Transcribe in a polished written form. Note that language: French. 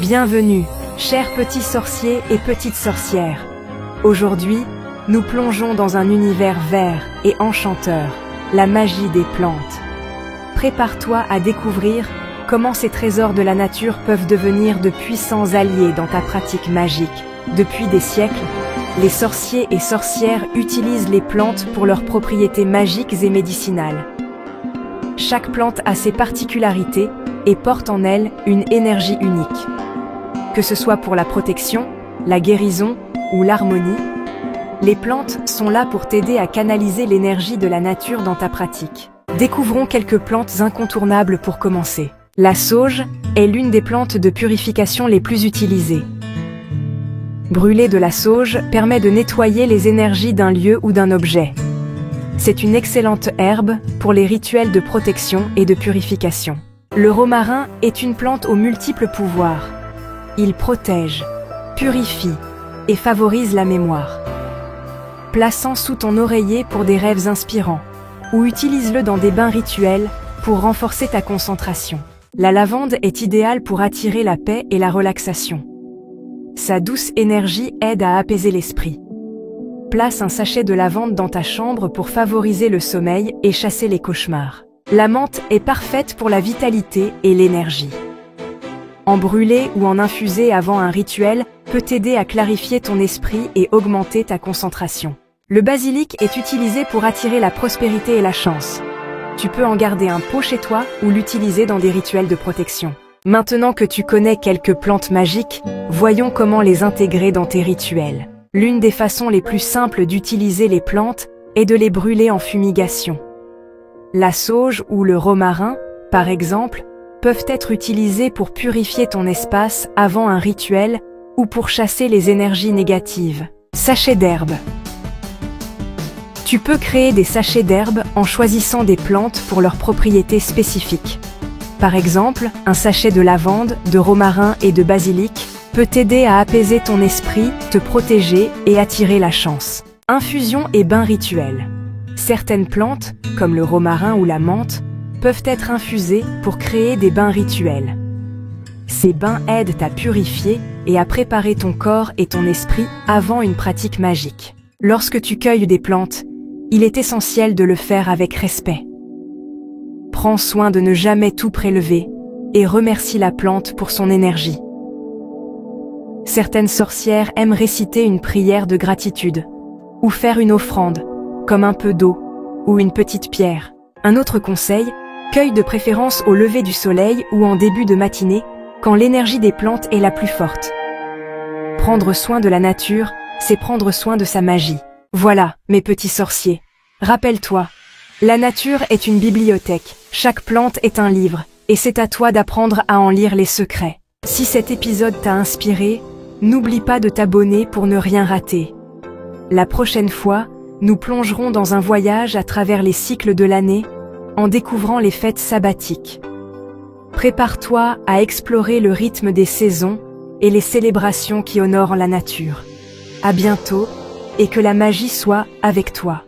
Bienvenue, chers petits sorciers et petites sorcières. Aujourd'hui, nous plongeons dans un univers vert et enchanteur, la magie des plantes. Prépare-toi à découvrir comment ces trésors de la nature peuvent devenir de puissants alliés dans ta pratique magique. Depuis des siècles, les sorciers et sorcières utilisent les plantes pour leurs propriétés magiques et médicinales. Chaque plante a ses particularités et porte en elle une énergie unique. Que ce soit pour la protection, la guérison ou l'harmonie, les plantes sont là pour t'aider à canaliser l'énergie de la nature dans ta pratique. Découvrons quelques plantes incontournables pour commencer. La sauge est l'une des plantes de purification les plus utilisées. Brûler de la sauge permet de nettoyer les énergies d'un lieu ou d'un objet. C'est une excellente herbe pour les rituels de protection et de purification. Le romarin est une plante aux multiples pouvoirs. Il protège, purifie et favorise la mémoire. Place-en sous ton oreiller pour des rêves inspirants, ou utilise-le dans des bains rituels pour renforcer ta concentration. La lavande est idéale pour attirer la paix et la relaxation. Sa douce énergie aide à apaiser l'esprit. Place un sachet de lavande dans ta chambre pour favoriser le sommeil et chasser les cauchemars. La menthe est parfaite pour la vitalité et l'énergie. En brûler ou en infuser avant un rituel peut t'aider à clarifier ton esprit et augmenter ta concentration. Le basilic est utilisé pour attirer la prospérité et la chance. Tu peux en garder un pot chez toi ou l'utiliser dans des rituels de protection. Maintenant que tu connais quelques plantes magiques, voyons comment les intégrer dans tes rituels. L'une des façons les plus simples d'utiliser les plantes est de les brûler en fumigation. La sauge ou le romarin, par exemple, peuvent être utilisés pour purifier ton espace avant un rituel ou pour chasser les énergies négatives. Sachets d'herbes. Tu peux créer des sachets d'herbes en choisissant des plantes pour leurs propriétés spécifiques. Par exemple, un sachet de lavande, de romarin et de basilic peut t'aider à apaiser ton esprit, te protéger et attirer la chance. Infusion et bains rituels. Certaines plantes, comme le romarin ou la menthe, peuvent être infusées pour créer des bains rituels. Ces bains aident à purifier et à préparer ton corps et ton esprit avant une pratique magique. Lorsque tu cueilles des plantes, il est essentiel de le faire avec respect. Prends soin de ne jamais tout prélever et remercie la plante pour son énergie. Certaines sorcières aiment réciter une prière de gratitude ou faire une offrande, comme un peu d'eau ou une petite pierre. Un autre conseil, cueille de préférence au lever du soleil ou en début de matinée, quand l'énergie des plantes est la plus forte. Prendre soin de la nature, c'est prendre soin de sa magie. Voilà, mes petits sorciers. Rappelle-toi, la nature est une bibliothèque, chaque plante est un livre, et c'est à toi d'apprendre à en lire les secrets. Si cet épisode t'a inspiré, n'oublie pas de t'abonner pour ne rien rater. La prochaine fois, nous plongerons dans un voyage à travers les cycles de l'année, en découvrant les fêtes sabbatiques. Prépare-toi à explorer le rythme des saisons et les célébrations qui honorent la nature. À bientôt, et que la magie soit avec toi.